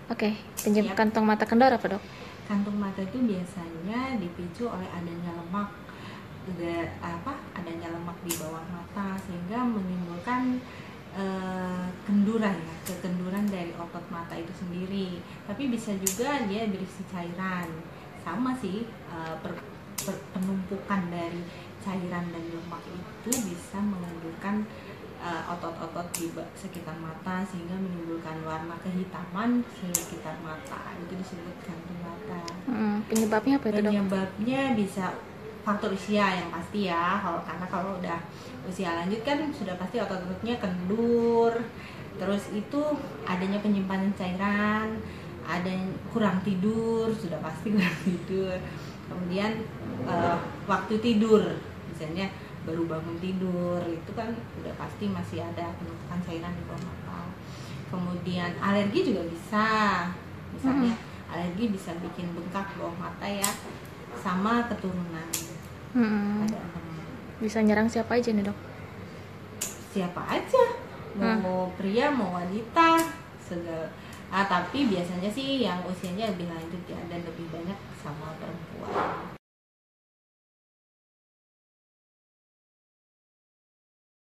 Oke, penyebab kantong mata kendor apa dok? Kantung mata itu biasanya dipicu oleh adanya lemak, adanya lemak di bawah mata sehingga menimbulkan kenduran ya, kekenduran dari otot mata itu sendiri. Tapi bisa juga dia berisi cairan, sama sih, penumpukan dari cairan dan lemak itu bisa mengendurkan otot-otot di sekitar mata sehingga menimbulkan warna kehitaman sekitar mata. Itu disebut kantung mata. Penyebabnya apa itu dok? Penyebabnya bisa faktor usia yang pasti ya, karena kalau udah usia lanjut kan sudah pasti otot-ototnya kendur. Terus itu adanya penyimpanan cairan, ada kurang tidur, sudah pasti kurang tidur. Kemudian waktu tidur, misalnya baru bangun tidur, itu kan udah pasti masih ada penumpukan cairan di bawah mata. Kemudian alergi juga bisa, misalnya alergi bisa bikin bengkak bawah mata ya, sama keturunan. Bisa nyerang siapa aja nih dok? Siapa aja, mau pria mau wanita, segala. Tapi biasanya sih yang usianya lebih lanjut ya, dan lebih banyak sama perempuan.